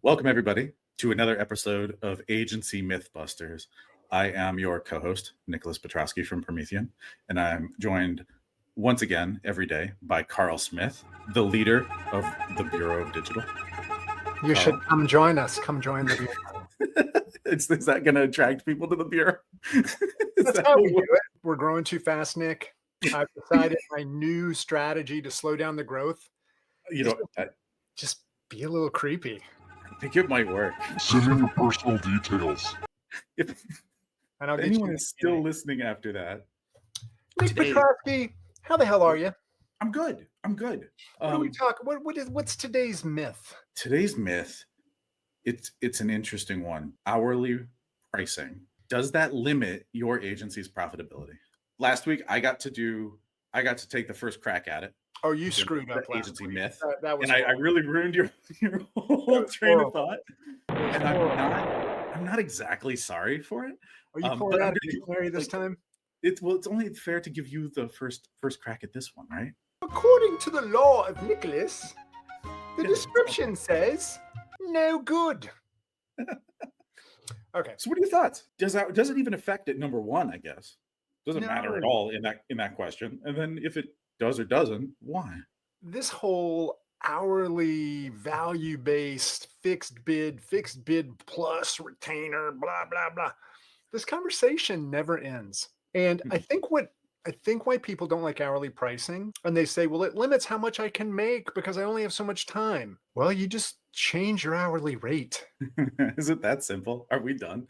Welcome, everybody, to another episode of Agency MythBusters. I am your co-host, Nicholas Petrosky from Promethean, and I'm joined once again every day by Carl Smith, the leader of the Bureau of Digital. You should come join us. Come join the Bureau. Is that going to attract people to the Bureau? That's how we do it. We're growing too fast, Nick. I've decided my new strategy to slow down the growth. Just be a little creepy. I think it might work. Send in your personal details. If anyone is still listening after that. Nick Petrosky, how the hell are you? I'm good. What are we talking? What's today's myth? Today's myth, it's an interesting one. Hourly pricing. Does that limit your agency's profitability? Last week, I got to take the first crack at it. Oh, you screwed up. Agency myth. That was. And I really ruined your whole train of thought. And I'm not exactly sorry for it. Are you pulling out a dictionary this time? It's only fair to give you the first crack at this one, right? According to the law of Nicholas, the description says no good. Okay. So what are your thoughts? Does it even affect it? Number one, I guess. Doesn't matter at all in that question. And then if it does or doesn't, why? This whole hourly value-based fixed bid plus retainer, blah, blah, blah. This conversation never ends. And I think why people don't like hourly pricing, and they say, well, it limits how much I can make because I only have so much time. Well, you just change your hourly rate. Is it that simple? Are we done?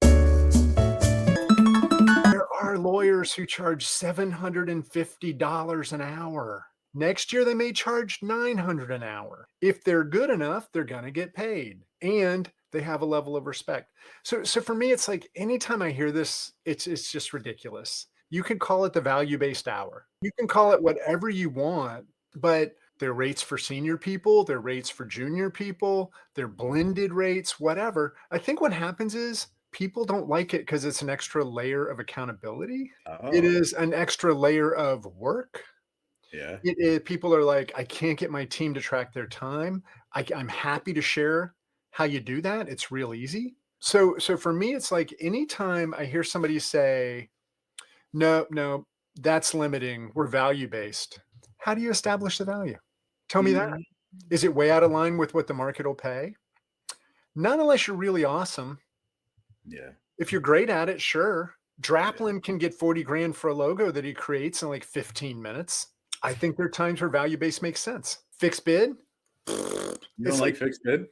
There are lawyers who charge $750 an hour. Next year, they may charge $900 an hour. If they're good enough, they're going to get paid. And they have a level of respect. So for me, it's like anytime I hear this, it's just ridiculous. You can call it the value-based hour. You can call it whatever you want, but their rates for senior people, their rates for junior people, their blended rates, whatever. I think what happens is people don't like it because it's an extra layer of accountability. Oh. It is an extra layer of work. Yeah. People are like, I can't get my team to track their time. I'm happy to share how you do that. It's real easy. So for me, it's like anytime I hear somebody say, no, that's limiting. We're value-based. How do you establish the value? Tell me that. Is it way out of line with what the market will pay? Not unless you're really awesome. Yeah. If you're great at it, sure. Draplin can get 40 grand for a logo that he creates in like 15 minutes. I think there are times where value-based makes sense. Fixed bid? You don't like fixed bid?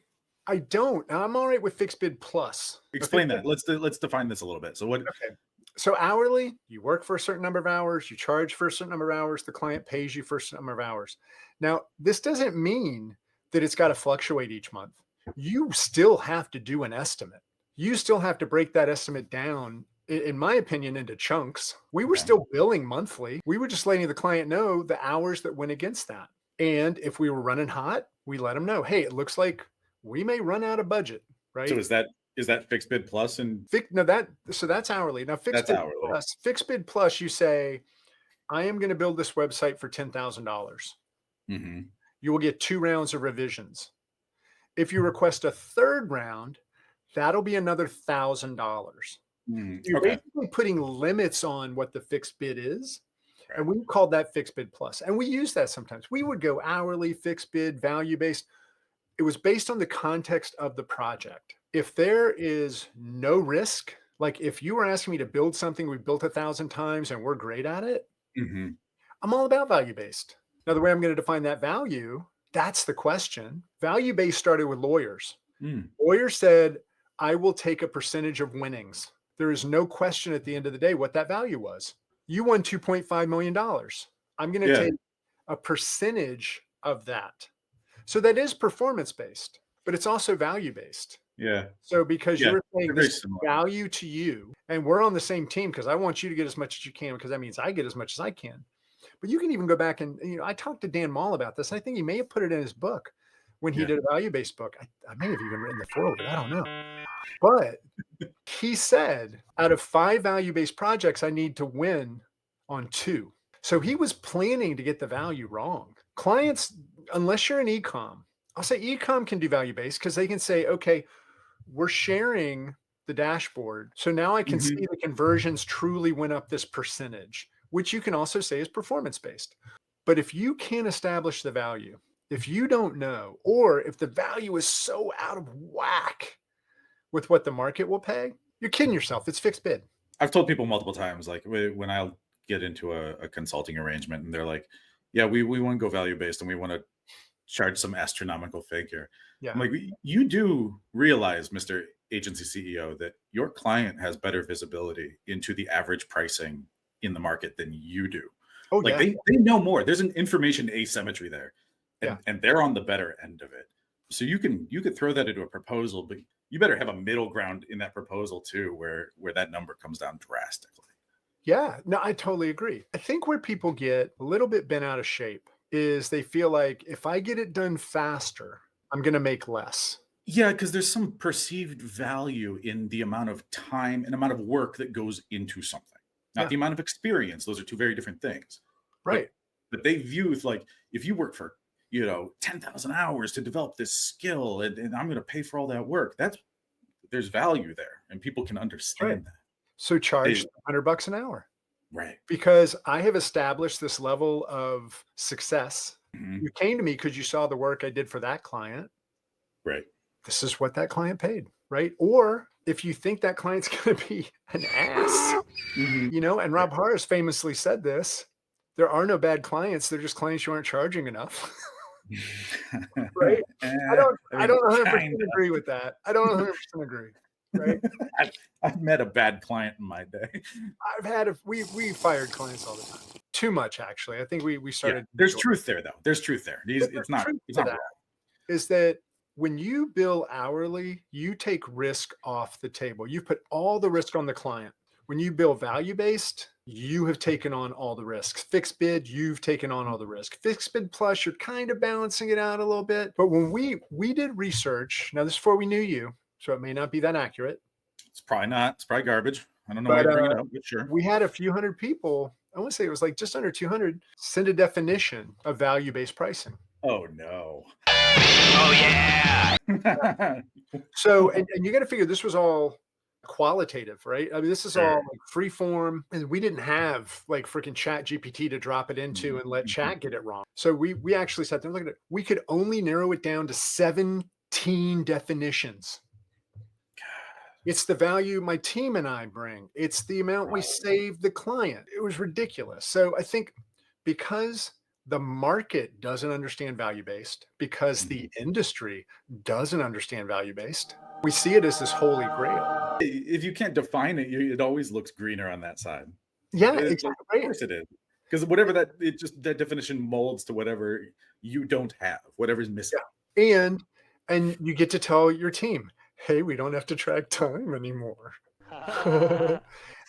I don't. I'm all right with fixed bid plus. Explain that. Let's define this a little bit. So what? Okay. So hourly, you work for a certain number of hours, you charge for a certain number of hours, the client pays you for a certain number of hours. Now, this doesn't mean that it's got to fluctuate each month. You still have to do an estimate. You still have to break that estimate down, in my opinion, into chunks. We were still billing monthly. We were just letting the client know the hours that went against that. And if we were running hot, we let them know, hey, it looks like we may run out of budget, right? So is that fixed bid plus and that's hourly. Now fixed bid plus, you say, I am going to build this website for $10,000. Mm-hmm. You will get 2 rounds of revisions. If you request a third round, that'll be another $1,000. You're basically putting limits on what the fixed bid is. Right. And we called that fixed bid plus. And we use that sometimes. We would go hourly, fixed bid, value-based. It was based on the context of the project. If there is no risk, like if you were asking me to build something we built 1,000 times and we're great at it, I'm all about value-based. Now, the way I'm going to define that value, that's the question. Value-based started with lawyers. Lawyers said, I will take a percentage of winnings. There is no question at the end of the day what that value was. You won $2.5 million. I'm going to take a percentage of that. So that is performance-based, but it's also value-based. Yeah. So because you're saying this value to you, and we're on the same team because I want you to get as much as you can because that means I get as much as I can. But you can even go back and, I talked to Dan Mall about this. I think he may have put it in his book when he did a value-based book. I may have even written the foreword. I don't know. But he said, out of 5 value-based projects, I need to win on 2. So he was planning to get the value wrong. Clients, unless you're an e-com, I'll say e-com can do value-based because they can say, okay, we're sharing the dashboard. So now I can see the conversions truly went up this percentage, which you can also say is performance-based. But if you can't establish the value, if you don't know, or if the value is so out of whack with what the market will pay, you're kidding yourself. It's fixed bid. I've told people multiple times, like when I'll get into a consulting arrangement and they're like, yeah, we want to go value based and we want to charge some astronomical figure. Yeah. I'm like, you do realize, Mr. Agency CEO, that your client has better visibility into the average pricing in the market than you do. Oh, Like yeah. they know more. There's an information asymmetry there. And, Yeah. and they're on the better end of it. So you could throw that into a proposal, but you better have a middle ground in that proposal too, where that number comes down drastically. Yeah, no, I totally agree. I think where people get a little bit bent out of shape is they feel like if I get it done faster, I'm going to make less. Yeah, because there's some perceived value in the amount of time and amount of work that goes into something, not Yeah. the amount of experience. Those are two very different things. Right. But they view it like, if you work for 10,000 hours to develop this skill, and I'm going to pay for all that work, there's value there, and people can understand that. So charge $100 an hour. Right. Because I have established this level of success. Mhm. You came to me because you saw the work I did for that client. Right. This is what that client paid, right? Or if you think that client's going to be an ass, and Rob Harris famously said this, there are no bad clients. They're just clients you aren't charging enough. Right? I don't 100% agree with that. I don't 100% agree. Right? I've met a bad client in my day. I've had we fired clients all the time. Too much, actually. I think we started. Yeah, there's truth there, though. There's truth there. It's not wrong. Is that when you bill hourly, you take risk off the table. You put all the risk on the client. When you bill value-based, you have taken on all the risks. Fixed bid, you've taken on all the risk. Fixed bid plus, you're kind of balancing it out a little bit. But when we did research, now this is before we knew you, so it may not be that accurate. It's probably not. It's probably garbage. I don't know why you bring it up, but sure. We had a few hundred people, I want to say it was like just under 200, send a definition of value-based pricing. Oh, no. Oh, yeah. So, and you got to figure this was all qualitative, right? I mean, this is all like free form, and we didn't have like freaking Chat GPT to drop it into and let chat get it wrong. So we actually sat there and looked at it. We could only narrow it down to 17 definitions. It's the value my team and I bring. It's the amount we save the client. It was ridiculous. So I think because the market doesn't understand value-based, because the industry doesn't understand value-based, we see it as this holy grail. If you can't define it, it always looks greener on that side. Yeah, exactly. Of course it is. Because whatever that definition molds to whatever you don't have, whatever's missing. Yeah. And you get to tell your team, hey, we don't have to track time anymore.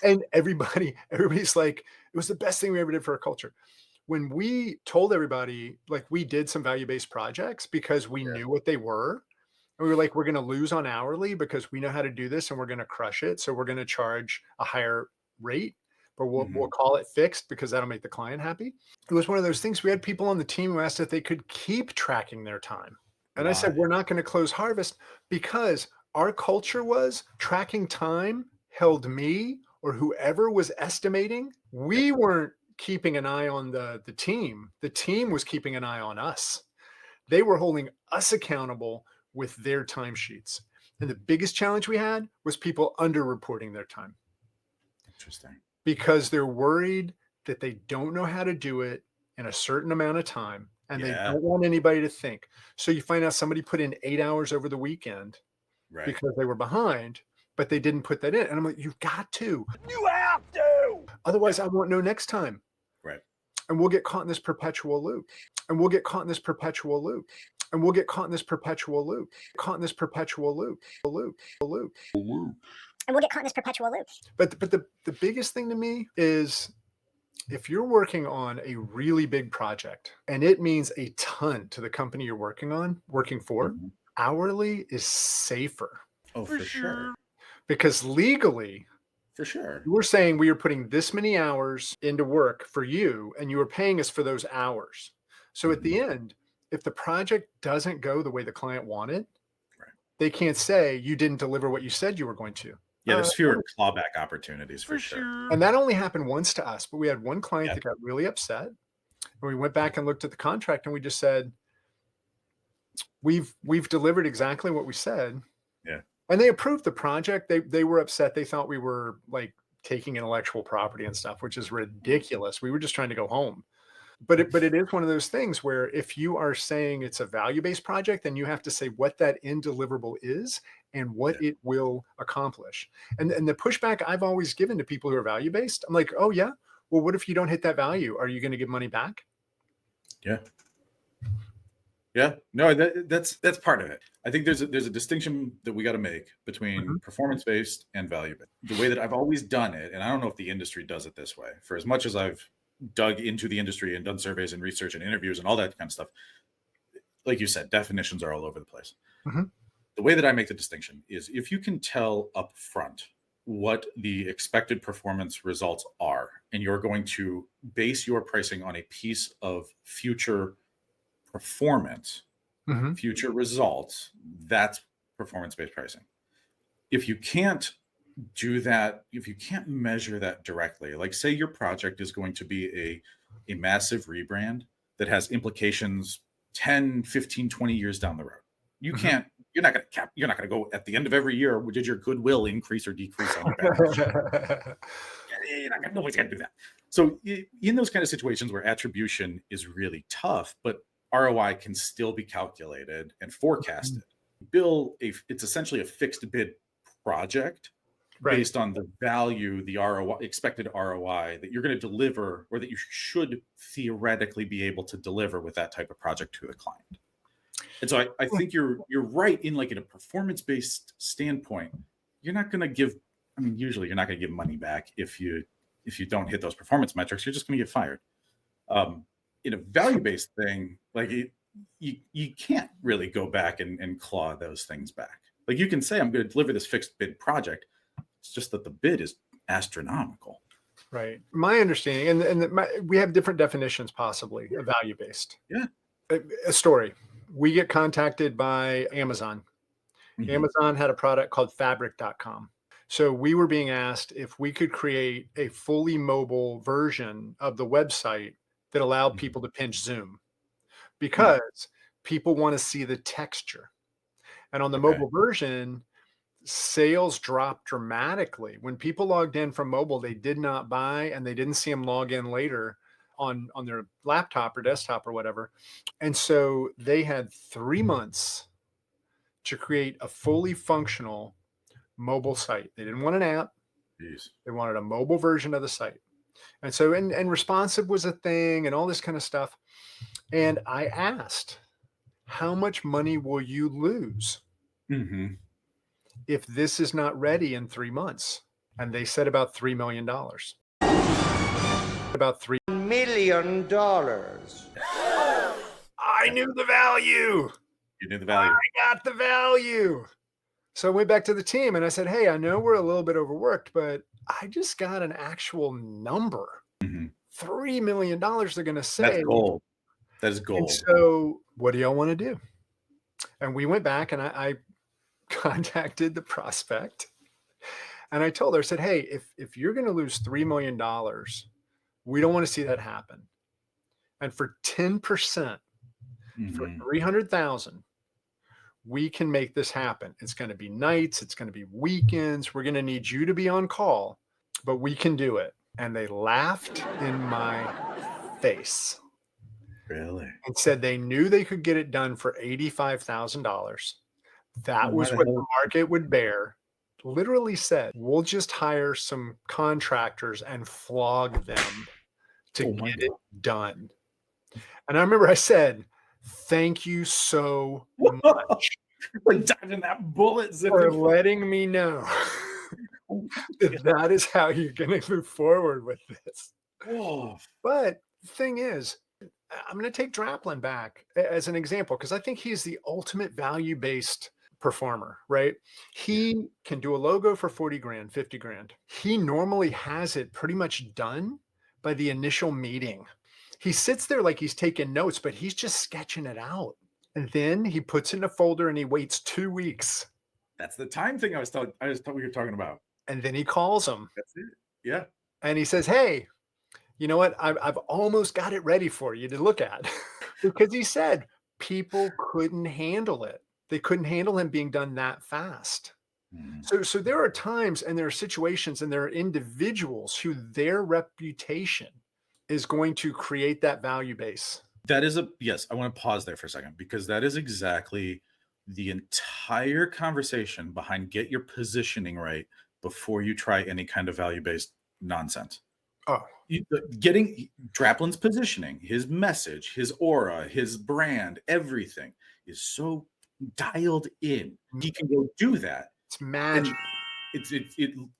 And everybody's like, it was the best thing we ever did for our culture. When we told everybody, like, we did some value-based projects because we knew what they were. And we were like, we're going to lose on hourly because we know how to do this and we're going to crush it. So we're going to charge a higher rate, but we'll call it fixed because that'll make the client happy. It was one of those things. We had people on the team who asked if they could keep tracking their time. And I said, we're not going to close harvest because our culture was tracking time held me or whoever was estimating. We weren't keeping an eye on the team. The team was keeping an eye on us. They were holding us accountable with their timesheets. And the biggest challenge we had was people underreporting their time. Interesting. Because they're worried that they don't know how to do it in a certain amount of time. And they don't want anybody to think. So you find out somebody put in 8 hours over the weekend because they were behind, but they didn't put that in. And I'm like, you've got to. You have to. Otherwise, I won't know next time. Right. And we'll get caught in this perpetual loop. And we'll get caught in this perpetual loop. And we'll get caught in this perpetual loop. Caught in this perpetual loop. A loop. And we'll get caught in this perpetual loop. But the biggest thing to me is if you're working on a really big project and it means a ton to the company you're working for, hourly is safer. Oh, for sure. Because legally, for sure, we're saying we are putting this many hours into work for you and you are paying us for those hours. So at the end, if the project doesn't go the way the client wanted, Right. they can't say you didn't deliver what you said you were going to. Yeah, there's fewer clawback opportunities for sure. And that only happened once to us, but we had one client Yeah. that got really upset. And we went back and looked at the contract and we just said, we've delivered exactly what we said. Yeah. And they approved the project. They were upset. They thought we were like taking intellectual property and stuff, which is ridiculous. We were just trying to go home. But it is one of those things where if you are saying it's a value-based project, then you have to say what that end deliverable is and what it will accomplish. And the pushback I've always given to people who are value-based, I'm like, oh yeah, well, what if you don't hit that value? Are you going to give money back? Yeah. Yeah, no, that's part of it. I think there's a distinction that we got to make between performance-based and value-based. The way that I've always done it, and I don't know if the industry does it this way, for as much as I've dug into the industry and done surveys and research and interviews and all that kind of stuff, like you said, definitions are all over the place. The way that I make the distinction is if you can tell up front what the expected performance results are, and you're going to base your pricing on a piece of future performance, future results, that's performance-based pricing. If you can't do that, if you can't measure that directly, like say your project is going to be a massive rebrand that has implications 10, 15, 20 years down the road. You're not going to go at the end of every year, did your goodwill increase or decrease on your balance sheet? Nobody's going to do that. So in those kind of situations where attribution is really tough, but ROI can still be calculated and forecasted, it's essentially a fixed bid project based on the value, the ROI, expected ROI that you're going to deliver, or that you should theoretically be able to deliver with that type of project to the client. And so I think you're right in like in a performance-based standpoint, you're not going to give, usually you're not going to give money back if you don't hit those performance metrics, you're just going to get fired. In a value-based thing, like you can't really go back and claw those things back. Like you can say, I'm going to deliver this fixed bid project. It's just that the bid is astronomical. Right. My understanding, and we have different definitions possibly of value-based. Yeah. A story. We get contacted by Amazon. Amazon had a product called fabric.com. So we were being asked if we could create a fully mobile version of the website that allowed people to pinch zoom, because people want to see the texture. And on the mobile version, sales dropped dramatically. When people logged in from mobile, they did not buy, and they didn't see them log in later on their laptop or desktop or whatever. And so they had 3 months to create a fully functional mobile site. They didn't want an app. Jeez. They wanted a mobile version of the site. And so, and responsive was a thing and all this kind of stuff. And I asked, how much money will you lose if this is not ready in 3 months? And they said about $3 million. About $3 million. I knew the value. You knew the value. I got the value. So I went back to the team and I said, hey, I know we're a little bit overworked, but I just got an actual number. $3 million they're going to say. That's gold. That is gold. And so what do y'all want to do? And we went back and I contacted the prospect and I told her, I said, hey, if you're going to lose $3 million, we don't want to see that happen. And for 10%, for 300,000, we can make this happen. It's going to be nights. It's going to be weekends. We're going to need you to be on call, but we can do it. And they laughed in my face. Really? And said they knew they could get it done for $85,000. That was what the market would bear. Literally said, we'll just hire some contractors and flog them to get it done. And I remember I said, thank you so much like dodging that bullet for letting me know that is how you're going to move forward with this. But the thing is, I'm going to take Draplin back as an example, because I think he's the ultimate value-based performer, right? He can do a logo for 40 grand, 50 grand. He normally has it pretty much done by the initial meeting. He sits there like he's taking notes, but he's just sketching it out. And then he puts it in a folder and he waits 2 weeks. That's the time thing I was thought we were talking about. And then he calls him. That's it. Yeah. And he says, hey, you know what? I've almost got it ready for you to look at. Because he said people couldn't handle it. They couldn't handle him being done that fast. So there are times and there are situations and there are individuals who their reputation is going to create that value base. That is yes. I want to pause there for a second because that is exactly the entire conversation behind get your positioning right before you try any kind of value-based nonsense. Oh, getting Draplin's positioning, his message, his aura, his brand, everything is so dialed in. He can go do that. It's magic.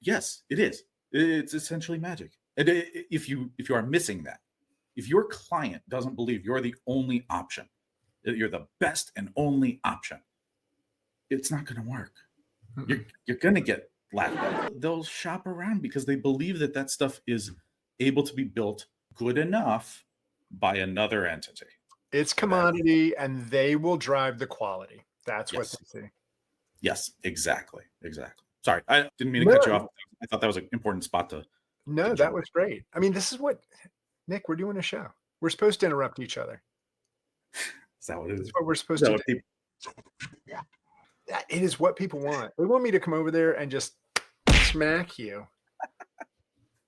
Yes, it is. It's essentially magic. And if you are missing that, if your client doesn't believe you're the only option, that you're the best and only option, it's not going to work. You're going to get laughed at. They'll shop around because they believe that stuff is able to be built good enough by another entity. It's commodity and they will drive the quality. That's what they see. Yes, exactly. Sorry, I didn't mean to cut you off. I thought that was an important spot to. No, that was great. I mean, this is what, Nick, we're doing a show. We're supposed to interrupt each other. Is that what it is? That's what we're supposed to do. It is what people want. They want me to come over there and just smack you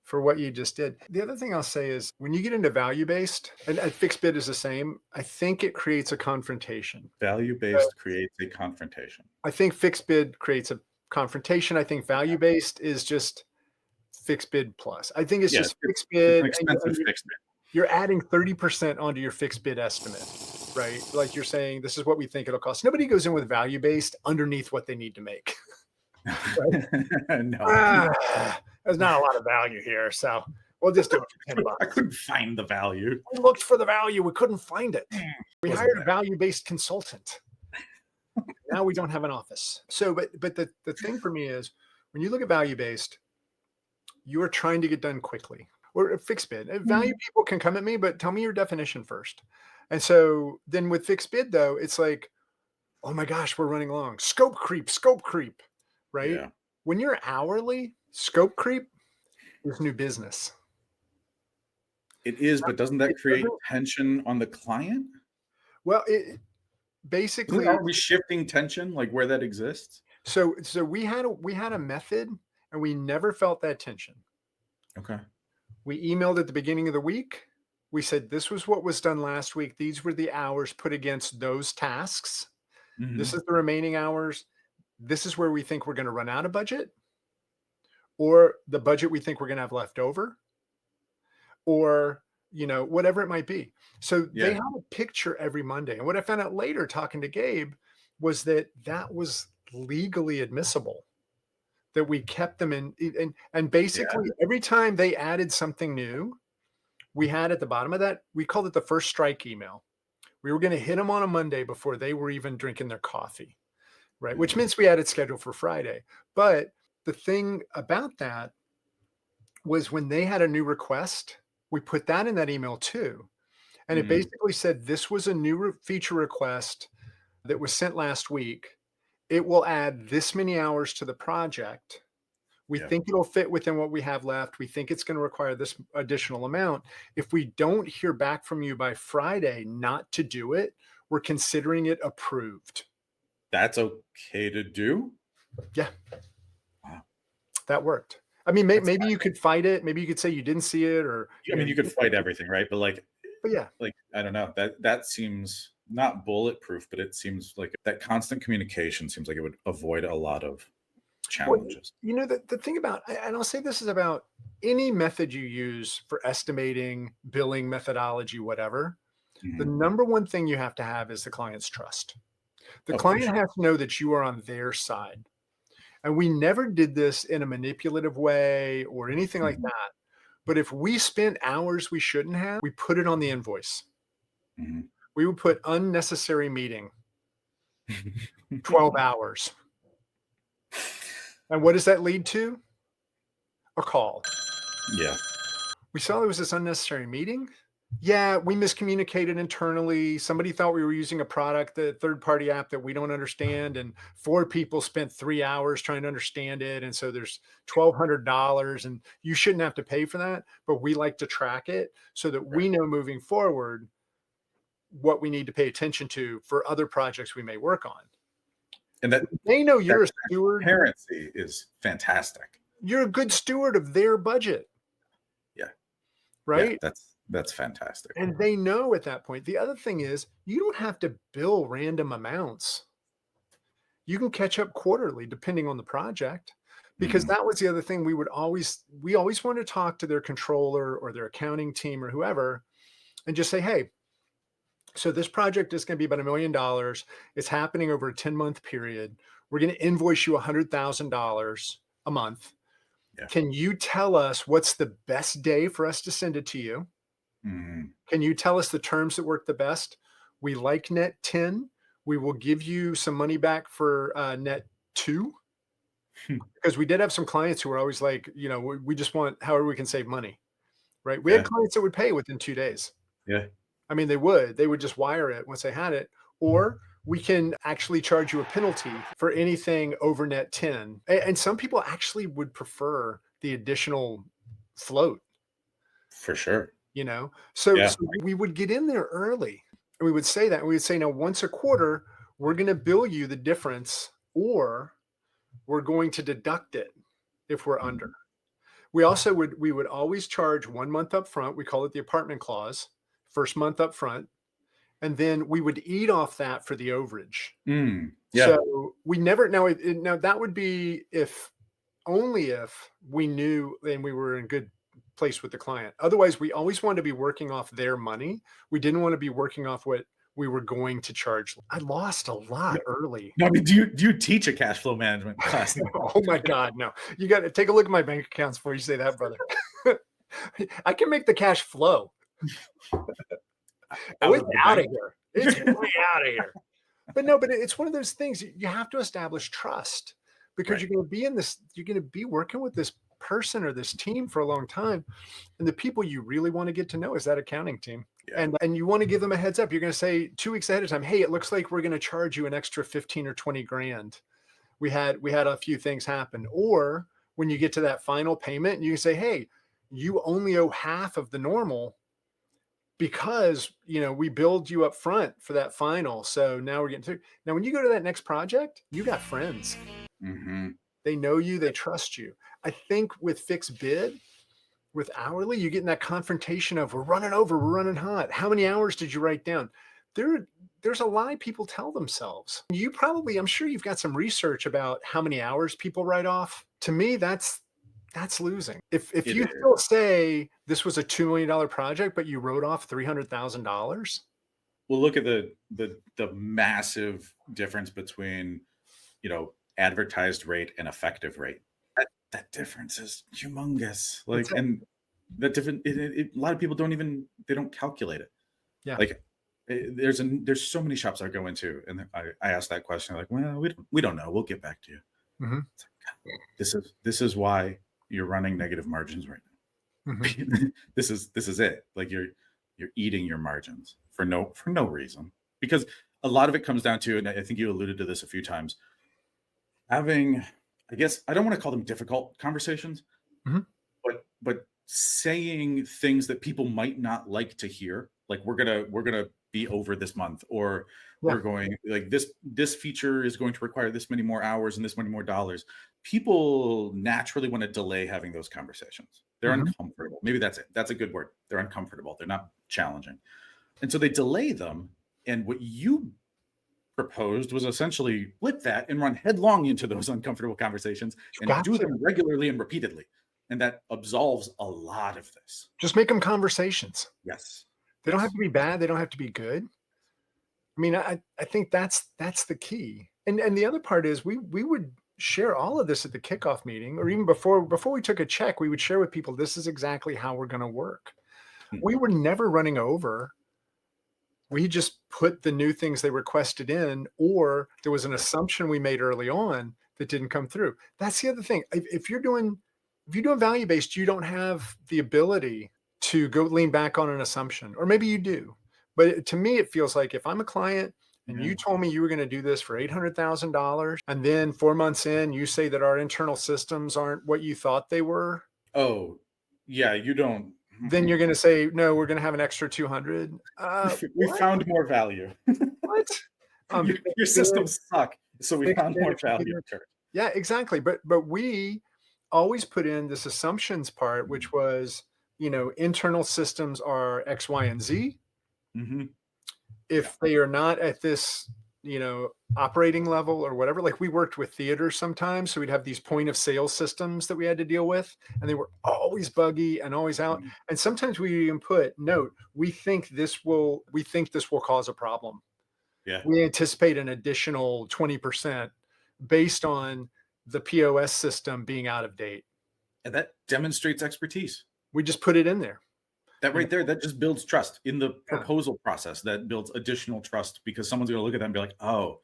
for what you just did. The other thing I'll say is when you get into value-based, and fixed bid is the same, I think it creates a confrontation. Value-based creates a confrontation. I think fixed bid creates a confrontation. I think value-based is just fixed bid plus. I think it's just fixed bid. It's an expensive fixed bid. You're adding 30% onto your fixed bid estimate, right? Like you're saying, this is what we think it'll cost. Nobody goes in with value-based underneath what they need to make. No. There's not a lot of value here, so we'll just do it for $10. I couldn't find the value. We looked for the value. We couldn't find it. We hired a value-based consultant. Now we don't have an office. So, but the thing for me is when you look at value-based, you are trying to get done quickly. Or a fixed bid. Value people can come at me, but tell me your definition first. And so then with fixed bid, though, it's like, oh my gosh, we're running long. Scope creep, right? Yeah. When you're hourly, scope creep is new business. It is, but doesn't that create tension on the client? Well, it basically are we shifting tension like where that exists? So we had a method and we never felt that tension. Okay. We emailed at the beginning of the week. We said, this was what was done last week. These were the hours put against those tasks. Mm-hmm. This is the remaining hours. This is where we think we're going to run out of budget, or the budget we think we're going to have left over, or, whatever it might be. So they have a picture every Monday. And what I found out later talking to Gabe was that was legally admissible, that we kept them in. And basically every time they added something new, we had at the bottom of that, we called it the first strike email. We were going to hit them on a Monday before they were even drinking their coffee, right? Which means we had it scheduled for Friday. But the thing about that was when they had a new request, we put that in that email too. And it basically said, this was a new feature request that was sent last week. It will add this many hours to the project. We think it'll fit within what we have left. We think it's going to require this additional amount. If we don't hear back from you by Friday not to do it, we're considering it approved. That's okay to do? Yeah. Wow. That worked. I mean, maybe you could fight it. Maybe you could say you didn't see it, or you could fight everything, right? But yeah, I don't know. That seems not bulletproof, but it seems like that constant communication seems like it would avoid a lot of challenges. Well, the thing about, and I'll say this is about any method you use for estimating, billing methodology, whatever, the number one thing you have to have is the client's trust. The client has to know that you are on their side. And we never did this in a manipulative way or anything like that. But if we spent hours we shouldn't have, we put it on the invoice. We would put unnecessary meeting, 12 hours. And what does that lead to? A call. Yeah. We saw there was this unnecessary meeting. Yeah, we miscommunicated internally. Somebody thought we were using a product, the third-party app that we don't understand, and 4 people spent 3 hours trying to understand it, and so there's $1,200, and you shouldn't have to pay for that, but we like to track it so that we know moving forward what we need to pay attention to for other projects we may work on. And that they know you're a steward. Transparency is fantastic. You're a good steward of their budget. Yeah. Right? Yeah, that's fantastic. And they know at that point. The other thing is you don't have to bill random amounts. You can catch up quarterly depending on the project, because that was the other thing we always want to talk to their controller or their accounting team or whoever and just say, hey, so this project is going to be about $1 million. It's happening over a 10-month period. We're going to invoice you $100,000 a month. Yeah. Can you tell us what's the best day for us to send it to you? Can you tell us the terms that work the best? We like net 10. We will give you some money back for net 2. Because we did have some clients who were always like, we just want however we can save money. Right. We had clients that would pay within 2 days. Yeah. I mean, they would just wire it once they had it, or we can actually charge you a penalty for anything over net 10. And some people actually would prefer the additional float. For sure. So we would get in there early and we would say that, and we would say, now once a quarter, we're going to bill you the difference, or we're going to deduct it if we're under. We also we would always charge 1 month up front. We call it the apartment clause. First month up front, and then we would eat off that for the overage. Yeah. So we never now that would be only if we knew and we were in good place with the client. Otherwise, we always wanted to be working off their money. We didn't want to be working off what we were going to charge. I lost a lot early. No, I mean, do you teach a cash flow management class? Oh my God, no! You got to take a look at my bank accounts before you say that, brother. I can make the cash flow. It's out of here. It's way out of here. But it's one of those things you have to establish trust, because you're going to be working with this person or this team for a long time. And the people you really want to get to know is that accounting team. Yeah. And you want to give them a heads up. You're going to say 2 weeks ahead of time, hey, it looks like we're going to charge you an extra 15 or 20 grand. We had a few things happen. Or when you get to that final payment, you can say, hey, you only owe half of the normal, because we billed you up front for that final. So now we're getting through. Now, when you go to that next project, you got friends. They know you, they trust you. I think with fixed bid, with hourly, you get in that confrontation of we're running over, we're running hot. How many hours did you write down? There's a lie people tell themselves. I'm sure you've got some research about how many hours people write off. To me, that's losing. If you still say this was a $2 million project, but you wrote off $300,000. Well, look at the massive difference between, advertised rate and effective rate. That difference is humongous. And that different. A lot of people they don't calculate it. Yeah. There's so many shops I go into, and I ask that question. Like, well, we don't know. We'll get back to you. This is why you're running negative margins right now. This is it. Like you're eating your margins for no reason, because a lot of it comes down to, and I think you alluded to this a few times, having, I guess I don't want to call them difficult conversations, but saying things that people might not like to hear. Like we're gonna be over this month, or we're going, like, this feature is going to require this many more hours and this many more dollars. People naturally want to delay having those conversations. They're uncomfortable. Maybe that's it. That's a good word. They're uncomfortable. They're not challenging. And so they delay them. And what you proposed was essentially flip that and run headlong into those uncomfortable conversations and do them regularly and repeatedly. And that absolves a lot of this. Just make them conversations. Yes. They don't have to be bad. They don't have to be good. I mean, I think that's the key. And the other part is we would share all of this at the kickoff meeting, or even before we took a check, we would share with people, this is exactly how we're going to work. We were never running over. We just put the new things they requested in, or there was an assumption we made early on that didn't come through. That's the other thing. If you're doing value-based, you don't have the ability to go lean back on an assumption, or maybe you do. But to me, it feels like if I'm a client and you told me you were going to do this for $800,000, and then 4 months in, you say that our internal systems aren't what you thought they were. Oh, yeah, you don't. Then you're going to say, no, we're going to have an extra 200. We found more value. What? Your systems suck, so we found more value. Yeah, exactly. But we always put in this assumptions part, which was, internal systems are X, Y, and Z. Mm-hmm. If they are not at this, operating level or whatever, like we worked with theaters sometimes. So we'd have these point of sale systems that we had to deal with, and they were always buggy and always out. Mm-hmm. And sometimes we even put note, we think this will cause a problem. Yeah. We anticipate an additional 20% based on the POS system being out of date. And that demonstrates expertise. We just put it in there. That right there, that just builds trust in the proposal process. That builds additional trust because someone's going to look at that and be like, oh,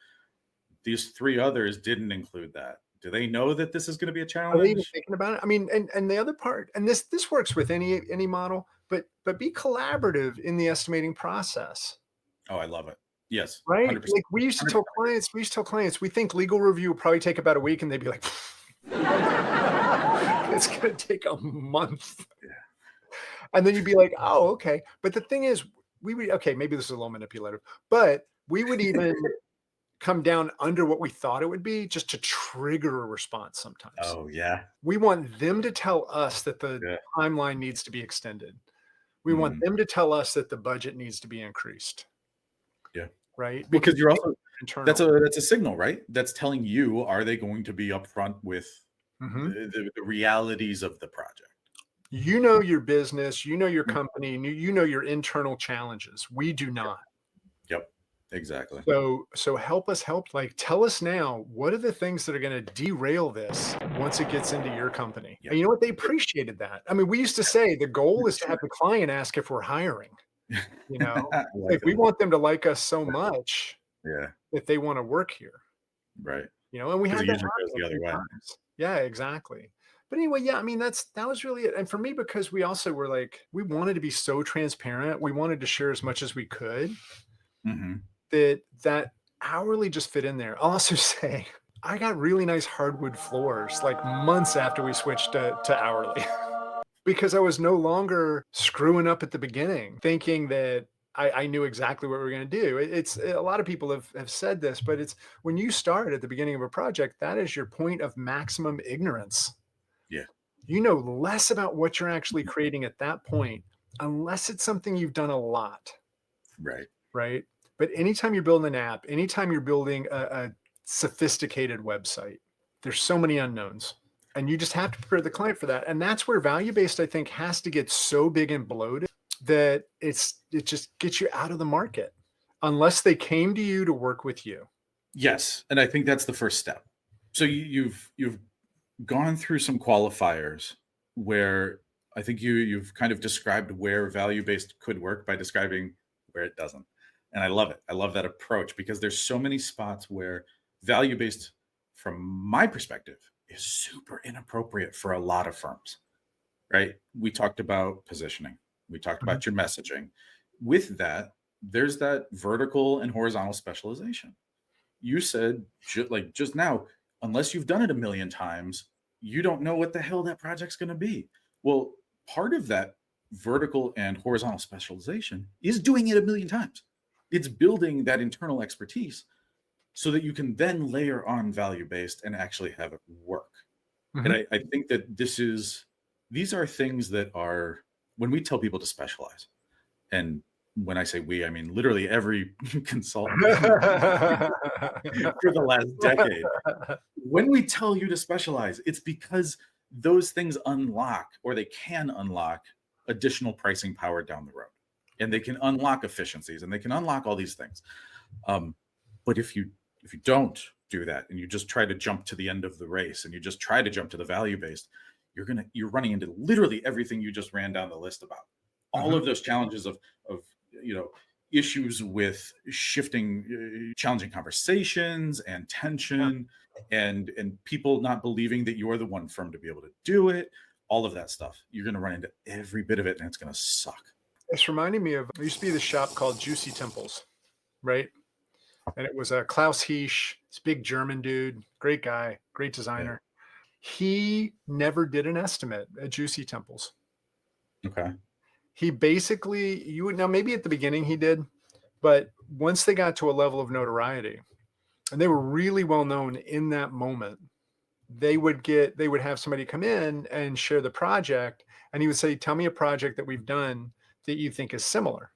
these 3 others didn't include that. Do they know that this is going to be a challenge? Are they even thinking about it? I mean, and the other part, and this works with any model, but be collaborative in the estimating process. Oh, I love it. Yes. Right. 100%. Like we used to tell clients, we think legal review will probably take about a week, and they'd be like, it's going to take a month. Yeah. And then you'd be like, oh, okay. But the thing is, maybe this is a little manipulative, but we would even come down under what we thought it would be just to trigger a response sometimes. Oh, yeah. We want them to tell us that the timeline needs to be extended. We want them to tell us that the budget needs to be increased. Yeah. Right. Because you're also, that's a signal, right? That's telling you, are they going to be upfront with the realities of the project? Your business, your company, your internal challenges. We do not. Yep, exactly. So help us tell us now, what are the things that are going to derail this once it gets into your company? Yep. And you know what? They appreciated that. I mean, we used to say the goal is to have the client ask if we're hiring. Like we want them to like us so much that they want to work here. Right. And we had that goes the other way. Yeah, exactly. But anyway, yeah, I mean, that was really it. And for me, because we also were like, we wanted to be so transparent. We wanted to share as much as we could that hourly just fit in there. I'll also say I got really nice hardwood floors like months after we switched to hourly because I was no longer screwing up at the beginning thinking that I knew exactly what we were going to do. It's a lot of people have said this, but it's when you start at the beginning of a project, that is your point of maximum ignorance. Yeah. You know less about what you're actually creating at that point, unless it's something you've done a lot. Right. Right. But anytime you're building an app, anytime you're building a sophisticated website, there's so many unknowns. And you just have to prepare the client for that. And that's where value-based, I think, has to get so big and bloated that it just gets you out of the market unless they came to you to work with you. Yes. And I think that's the first step. So you've gone through some qualifiers where I think you've kind of described where value-based could work by describing where it doesn't. And I love it. I love that approach because there's so many spots where value-based, from my perspective, is super inappropriate for a lot of firms, right? We talked about positioning. We talked about your messaging. With that, there's that vertical and horizontal specialization. You said just now, unless you've done it a million times, you don't know what the hell that project's going to be. Well, part of that vertical and horizontal specialization is doing it a million times. It's building that internal expertise so that you can then layer on value-based and actually have it work. And I think that these are things that are, when we tell people to specialize, and when I say we, I mean literally every consultant for the last decade. When we tell you to specialize, it's because those things unlock, or they can unlock, additional pricing power down the road. And they can unlock efficiencies, and they can unlock all these things. But if you don't do that, and you just try to jump to the end of the race, and you just try to jump to the value-based, you're running into literally everything you just ran down the list about. All of those challenges of issues with shifting, challenging conversations and tension, and people not believing that you're the one firm to be able to do it. all of that stuff. You're going to run into every bit of it, and it's going to suck. It's reminding me of, there used to be this shop called Juicy Temples, right? And it was a Klaus Heisch, this big German dude, great guy, great designer. Yeah. He never did an estimate at Juicy Temples. Okay. He basically, now maybe at the beginning he did, but once they got to a level of notoriety and they were really well known in that moment, they would have somebody come in and share the project, and he would say, tell me a project that we've done that you think is similar.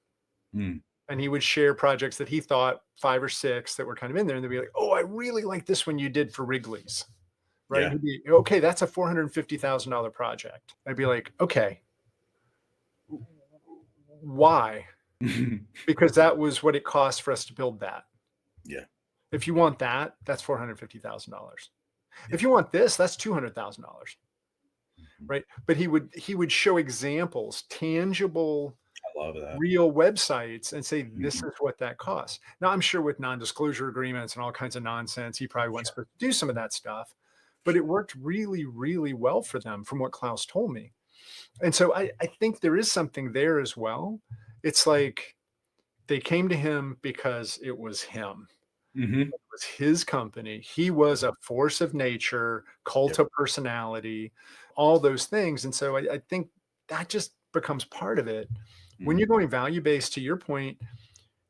And he would share projects that he thought 5 or 6 that were kind of in there, and they'd be like, oh, I really like this one you did for Wrigley's, right? Yeah. He'd be, okay, that's a $450,000 project. I'd be like, okay, why? Because that was what it cost for us to build that. Yeah. If you want that, that's $450,000. If you want this, that's $200,000, right? But he would show examples, tangible, I love that, real websites, and say, this is what that costs. Now, I'm sure with non-disclosure agreements and all kinds of nonsense, he probably wasn't supposed to do some of that stuff, but it worked really, really well for them from what Klaus told me. And so I think there is something there as well. It's like they came to him because it was him. It was his company. He was a force of nature, cult of personality, all those things. And so I think that just becomes part of it. When you're going value-based, to your point,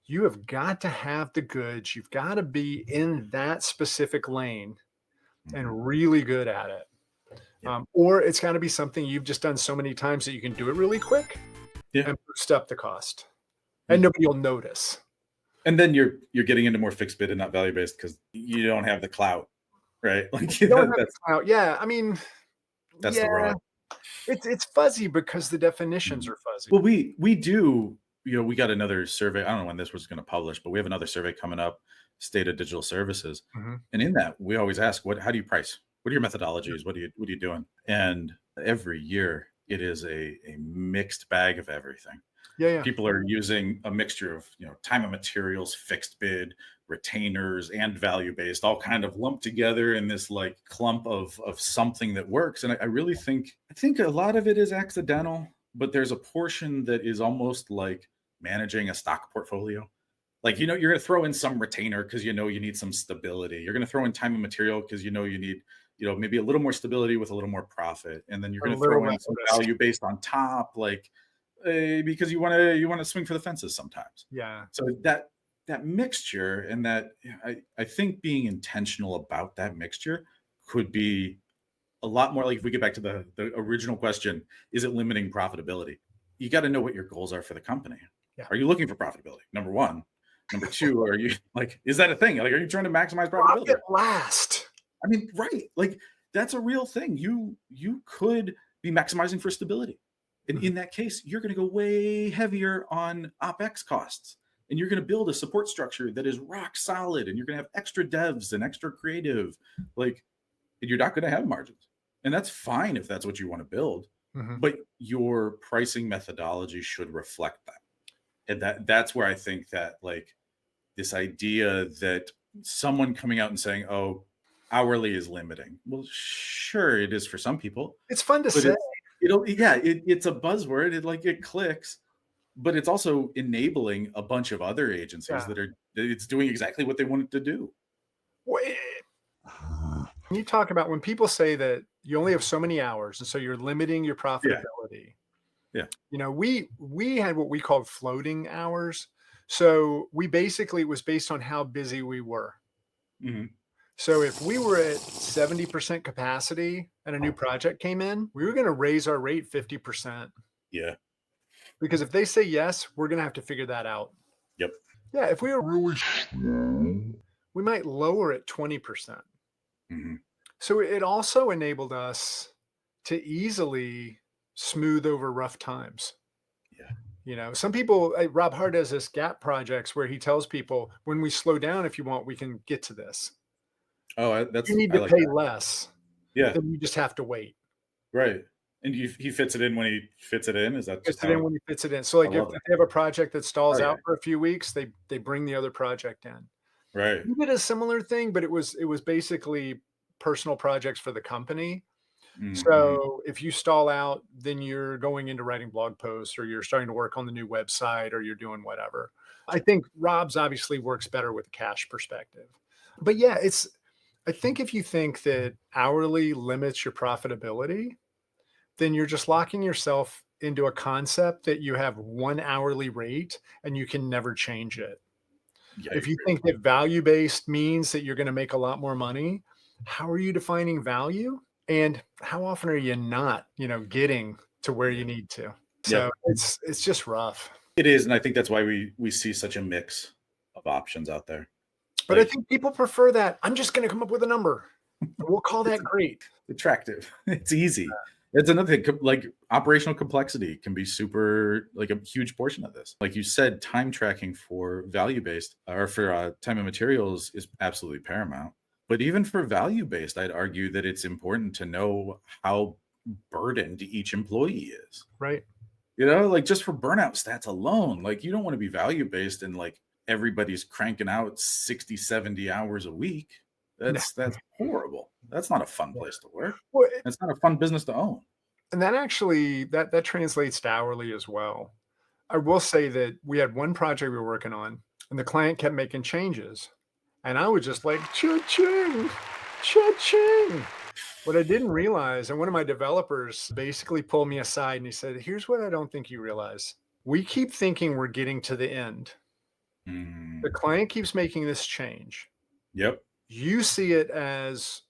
you have got to have the goods. You've got to be in that specific lane and really good at it. Or it's got to be something you've just done so many times that you can do it really quick and boost up the cost. And nobody will notice. And then you're getting into more fixed bid and not value based because you don't have the clout, right? Like you don't have the clout. Yeah, I mean, that's the rub. It's fuzzy because the definitions are fuzzy. Well, we do. We got another survey. I don't know when this was going to publish, but we have another survey coming up, State of Digital Services, and in that we always ask, how do you price? What are your methodologies? What are you doing? And every year it is a mixed bag of everything. Yeah. People are using a mixture of, time and materials, fixed bid, retainers, and value-based, all kind of lumped together in this like clump of something that works. And I really think a lot of it is accidental, but there's a portion that is almost like managing a stock portfolio. Like, you're going to throw in some retainer because you need some stability. You're going to throw in time and material because you need, maybe a little more stability with a little more profit. And then you're going to throw in some value based on top, like, because you want to swing for the fences sometimes. Yeah. So that mixture, and that I think being intentional about that mixture could be a lot more. Like, if we get back to the original question, is it limiting profitability? You got to know what your goals are for the company. Yeah. Are you looking for profitability? Number one. Number two, are you like, is that a thing? Like, are you trying to maximize profitability? Profit last. I mean, right. Like, that's a real thing. You could be maximizing for stability. And in that case, you're going to go way heavier on OpEx costs, and you're going to build a support structure that is rock solid, and you're going to have extra devs and extra creative, and you're not going to have margins. And that's fine if that's what you want to build, but your pricing methodology should reflect that. And that's where I think that, like, this idea that someone coming out and saying, oh, hourly is limiting. Well, sure, it is for some people. It's fun to say. It's a buzzword. It clicks, but it's also enabling a bunch of other agencies it's doing exactly what they want it to do. When you talk about, when people say that you only have so many hours, and so you're limiting your profitability. Yeah. We had what we called floating hours. So it was based on how busy we were. So if we were at 70% capacity and a new project came in, we were going to raise our rate 50%. Yeah. Because if they say yes, we're going to have to figure that out. Yep. Yeah. If we were really slow, we might lower it 20%. So it also enabled us to easily smooth over rough times. Yeah. Some people, Rob Hart does this gap projects where he tells people, when we slow down, if you want, we can get to this. Oh, you need to pay less. Yeah. Then you just have to wait. Right. And he fits it in when he fits it in. Is that just when he fits it in? So, like, if they have a project that stalls out for a few weeks, they bring the other project in. Right. We did a similar thing, but it was basically personal projects for the company. So if you stall out, then you're going into writing blog posts, or you're starting to work on the new website, or you're doing whatever. I think Rob's obviously works better with a cash perspective. But yeah, I think if you think that hourly limits your profitability, then you're just locking yourself into a concept that you have one hourly rate and you can never change it. Yeah, If you think that value-based means that you're going to make a lot more money, how are you defining value? And how often are you not, getting to where you need to? So it's just rough. It is, and I think that's why we see such a mix of options out there. But I think people prefer that. I'm just going to come up with a number. We'll call that great. Attractive. It's easy. It's another thing, like operational complexity can be super, like a huge portion of this. Like you said, time tracking for value-based or for time and materials is absolutely paramount. But even for value-based, I'd argue that it's important to know how burdened each employee is. Right. Like just for burnout stats alone, like you don't want to be value-based and like everybody's cranking out 60, 70 hours a week. That's horrible. That's not a fun place to work. Well, it's not a fun business to own. And that actually that translates to hourly as well. I will say that we had one project we were working on, and the client kept making changes, and I was just like, cha-ching, cha-ching. What I didn't realize, and one of my developers basically pulled me aside and he said, here's what I don't think you realize. We keep thinking we're getting to the end. The client keeps making this change. Yep. You see it as,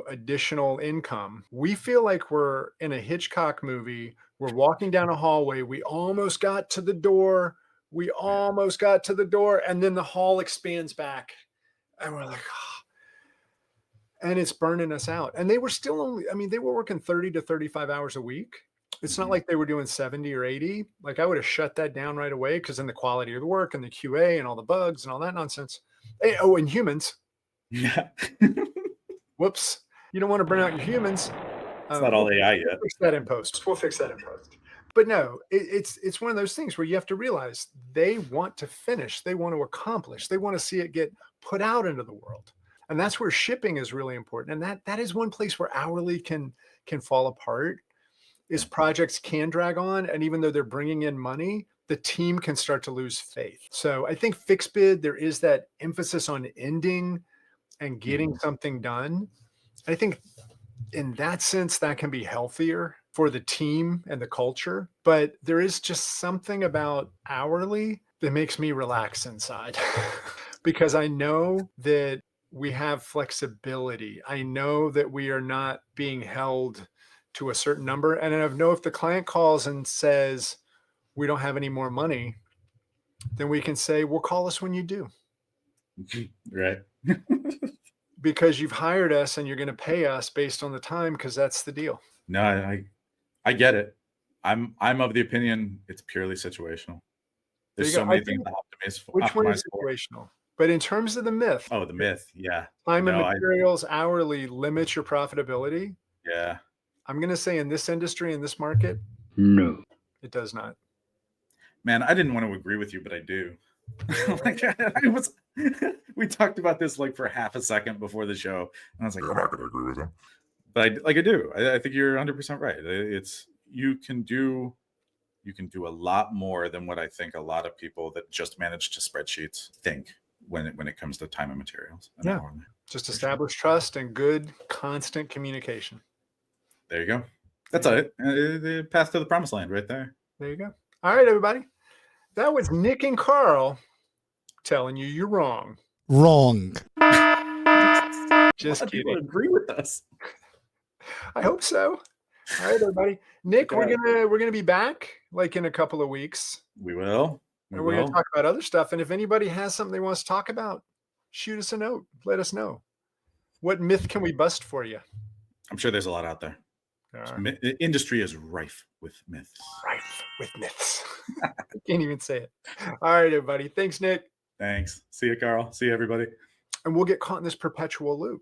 additional income. We feel like we're in a Hitchcock movie. We're walking down a hallway. We almost got to the door. And then the hall expands back. And we're like, oh. And it's burning us out. And they were still they were working 30 to 35 hours a week. It's not like they were doing 70 or 80. Like I would have shut that down right away, because then the quality of the work and the QA and all the bugs and all that nonsense. Oh, and humans. Yeah. Whoops. You don't want to burn out your humans. It's not all AI yet. We'll fix that in post. But no, it's one of those things where you have to realize they want to finish. They want to accomplish. They want to see it get put out into the world. And that's where shipping is really important. And that is one place where hourly can fall apart, is projects can drag on. And even though they're bringing in money, the team can start to lose faith. So I think fixed bid, there is that emphasis on ending and getting something done. I think in that sense, that can be healthier for the team and the culture. But there is just something about hourly that makes me relax inside because I know that we have flexibility. I know that we are not being held to a certain number. And I know if the client calls and says, we don't have any more money, then we can say, well, call us when you do. Right. Because you've hired us and you're going to pay us based on the time, because that's the deal. No, I get it. I'm of the opinion it's purely situational. There's so many things to optimize for. Which one is situational? But in terms of the myth. Oh, the myth. Yeah. Time and materials hourly limits your profitability. Yeah. I'm going to say in this industry, in this market, no, it does not. Man, I didn't want to agree with you, but I do. We talked about this like for half a second before the show, and I was like, I'm not going to agree with him. But I do. I think you're 100% right. It's you can do a lot more than what I think a lot of people that just manage to spreadsheets think when it comes to time and materials. Yeah. Just establish trust and good, constant communication. There you go. That's it. The path to the promised land right there. There you go. All right, everybody. That was Nick and Carl telling you you're wrong. Wrong. Just kidding. People agree with us. I hope so. All right, everybody. Nick, we're gonna be back like in a couple of weeks. We will. And we're gonna talk about other stuff. And if anybody has something they want us to talk about, shoot us a note. Let us know. What myth can we bust for you? I'm sure there's a lot out there. The industry is rife with myths. Rife with myths. I can't even say it. All right, everybody. Thanks, Nick. Thanks. See you, Carl. See you, everybody. And we'll get caught in this perpetual loop.